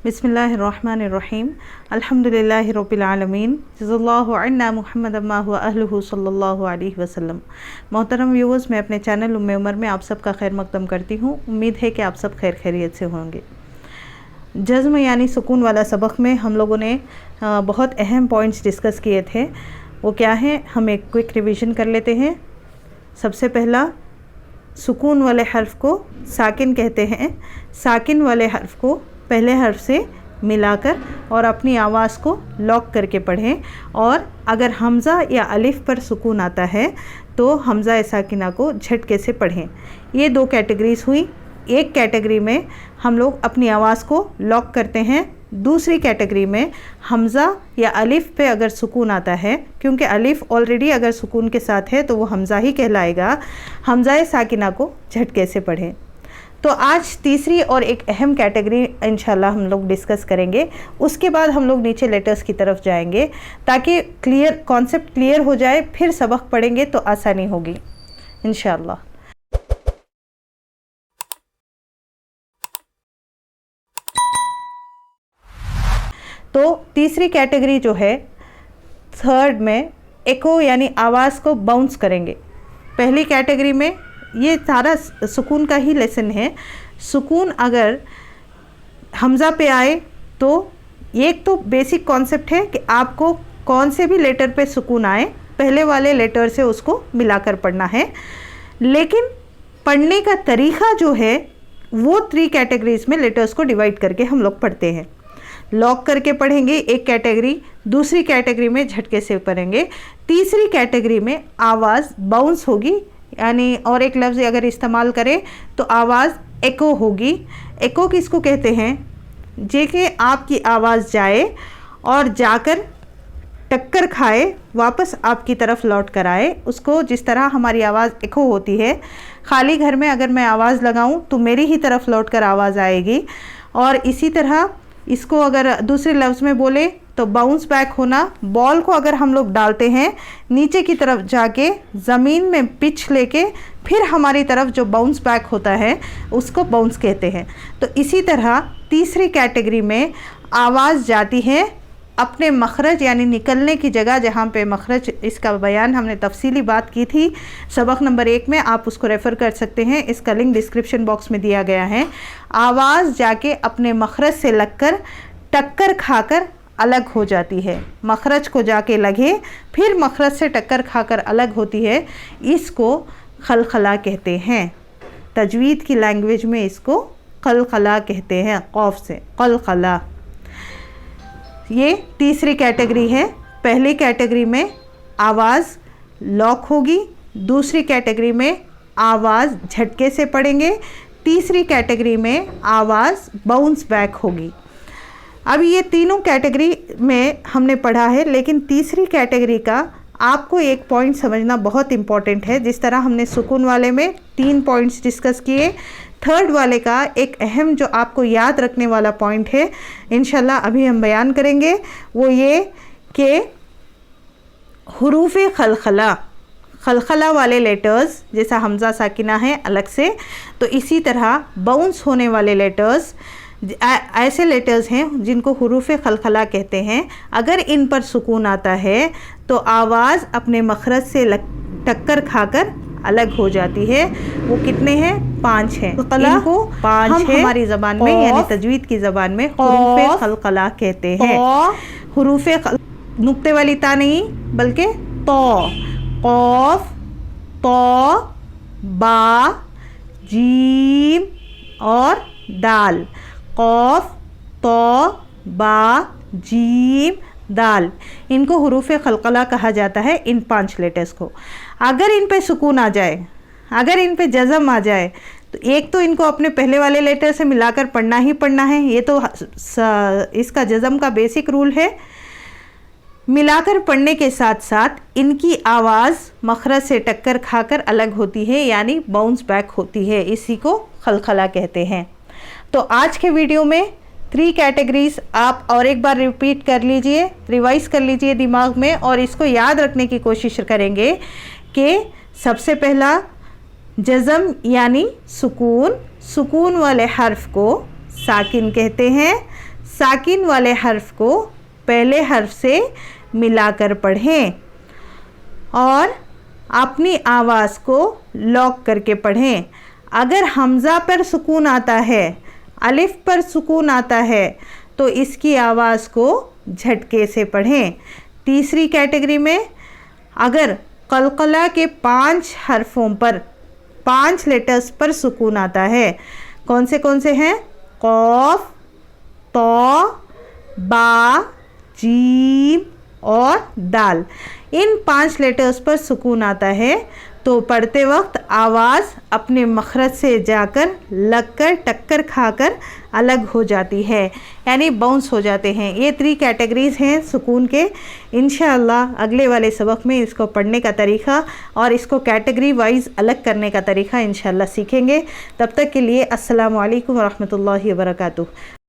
बिस्मिल्लाहिर्रहमानिर्रहीम अल्हम्दुलिल्लाहि रब्बिल आलमीन जज़ल्लाहु अन्ना मुहम्मद अम्मा हुआ अहलुहु सल्लल्लाहु अलैहि वसल्लम। मोहतरम व्यूअर्स, मैं अपने चैनल उम्मे उमर में आप सबका खैर मकदम करती हूँ। उम्मीद है कि आप सब खैर खैरियत से होंगे। जज़्म यानी सुकून वाला सबक में हम लोगों ने बहुत अहम पॉइंट्स डिस्कस किए थे। वो क्या हैं, हम एक क्विक रिवीजन कर लेते हैं। सबसे पहला, सुकून वाले हर्फ को साकिन कहते हैं। साकिन वाले हर्फ को पहले हर्फ से मिलाकर और अपनी आवाज़ को लॉक करके पढ़ें। और अगर हमज़ा या अलिफ पर सुकून आता है तो हमज़ा साकिना को झटके से पढ़ें। ये दो कैटेगरीज़ हुई। एक कैटेगरी में हम लोग अपनी आवाज़ को लॉक करते हैं, दूसरी कैटेगरी में हमज़ा या अलिफ पे अगर सुकून आता है, क्योंकि अलिफ ऑलरेडी अगर सुकून के साथ है तो वो हमज़ा ही कहलाएगा, हमज़ा साकिना को झटके से पढ़ें। तो आज तीसरी और एक अहम कैटेगरी इंशाल्लाह हम लोग डिस्कस करेंगे। उसके बाद हम लोग नीचे लेटर्स की तरफ जाएंगे ताकि कॉन्सेप्ट क्लियर हो जाए, फिर सबक पढ़ेंगे तो आसानी होगी इंशाल्लाह। तो तीसरी कैटेगरी जो है, थर्ड में एको यानी आवाज़ को बाउंस करेंगे। पहली कैटेगरी में ये सारा सुकून का ही लेसन है। सुकून अगर हमज़ा पे आए तो एक तो बेसिक कॉन्सेप्ट है कि आपको कौन से भी लेटर पे सुकून आए, पहले वाले लेटर से उसको मिलाकर पढ़ना है। लेकिन पढ़ने का तरीक़ा जो है वो 3 कैटेगरीज़ में लेटर्स को डिवाइड करके हम लोग पढ़ते हैं। लॉक करके पढ़ेंगे एक कैटेगरी, दूसरी कैटेगरी में झटके से पढ़ेंगे, तीसरी कैटेगरी में आवाज़ बाउंस होगी, यानी और एक लफ्ज़ अगर इस्तेमाल करें तो आवाज़ एको होगी। एको किसको कहते हैं? जे कि आपकी आवाज़ जाए और जाकर टक्कर खाए, वापस आपकी तरफ लौट कर आए। उसको जिस तरह हमारी आवाज़ एको होती है, खाली घर में अगर मैं आवाज़ लगाऊं तो मेरी ही तरफ लौट कर आवाज़ आएगी। और इसी तरह इसको अगर दूसरे लफ्ज़ में बोले तो बाउंस बैक होना, बॉल को अगर हम लोग डालते हैं नीचे की तरफ जाके ज़मीन में पिच लेके फिर हमारी तरफ जो बाउंस बैक होता है उसको बाउंस कहते हैं। तो इसी तरह तीसरी कैटेगरी में आवाज़ जाती है अपने मखरज यानी निकलने की जगह, जहाँ पे मखरज, इसका बयान हमने तफसीली बात की थी सबक नंबर 1 में, आप उसको रेफ़र कर सकते हैं। इसका लिंक डिस्क्रिप्शन बॉक्स में दिया गया है। आवाज़ जाके अपने मखरज से लगकर टक्कर खाकर अलग हो जाती है। मखरज को जाके लगे फिर मखरज से टक्कर खाकर अलग होती है। इसको खलखला कहते हैं। तजवीद की लैंग्वेज में इसको खलखला कहते हैं, कौफ से खलखला। ये तीसरी कैटेगरी है। पहली कैटेगरी में आवाज़ लॉक होगी, दूसरी कैटेगरी में आवाज़ झटके से पढ़ेंगे, तीसरी कैटेगरी में आवाज़ बाउंस बैक होगी। अब ये तीनों कैटेगरी में हमने पढ़ा है, लेकिन तीसरी कैटेगरी का आपको एक पॉइंट समझना बहुत इम्पॉर्टेंट है। जिस तरह हमने सुकून वाले में 3 पॉइंट्स डिस्कस किए, थर्ड वाले का एक अहम जो आपको याद रखने वाला पॉइंट है इंशाल्लाह अभी हम बयान करेंगे, वो ये कि हुरूफ़ खलखला, खलखला वाले लेटर्स जैसा हमज़ा साकिना है अलग से, तो इसी तरह बाउंस होने वाले लेटर्स ऐसे लेटर्स हैं जिनको हुरूफ़ खलखला कहते हैं। अगर इन पर सुकून आता है तो आवाज़ अपने मखरज से टक्कर खाकर अलग हो जाती है। वो कितने हैं? 5 हैं। इनको 5 है हमारी ज़बान में, यानी तजवीद की ज़बान में हुरूफ़ खलखला कहते हैं। हुरूफ़ नुक्ते वाली ता नहीं बल्कि तो, कौफ, तो, बा, जीम और दाल। कौफ, तो, बा, जीम, दाल, इनको हुरूफ़ खलखला कहा जाता है, इन 5 लेटर्स को। अगर इन पे सुकून आ जाए, अगर इन पे जज़म आ जाए, तो एक तो इनको अपने पहले वाले लेटर से मिलाकर पढ़ना ही पढ़ना है। ये तो इसका जज़म का बेसिक रूल है। मिलाकर पढ़ने के साथ साथ इनकी आवाज़ मखरज से टक्कर खाकर अलग होती है, यानी बाउंस बैक होती है। इसी को खलखला कहते हैं। तो आज के वीडियो में 3 कैटेगरीज आप और एक बार रिपीट कर लीजिए, रिवाइज कर लीजिए दिमाग में, और इसको याद रखने की कोशिश करेंगे कि सबसे पहला जज़म यानी सुकून, सुकून वाले हर्फ को साकिन कहते हैं। साकिन वाले हर्फ को पहले हर्फ से मिलाकर पढ़ें और अपनी आवाज़ को लॉक करके पढ़ें। अगर हमज़ा पर सुकून आता है, अलिफ पर सुकून आता है, तो इसकी आवाज़ को झटके से पढ़ें। तीसरी कैटेगरी में अगर कलकला के 5 हरफों पर, 5 लेटर्स पर सुकून आता है, कौन से हैं? कौफ, तौ, बा, जीम और दाल। इन 5 लेटर्स पर सुकून आता है तो पढ़ते वक्त आवाज़ अपने मखरज से जाकर लगकर टक्कर खाकर अलग हो जाती है, यानी बाउंस हो जाते हैं। ये 3 कैटेगरीज़ हैं सुकून के। इंशाअल्लाह अगले वाले सबक में इसको पढ़ने का तरीक़ा और इसको कैटेगरी वाइज अलग करने का तरीक़ा इंशाअल्लाह सीखेंगे। तब तक के लिए अस्सलामु अलैकुम व रहमतुल्लाहि व बरकातुहू।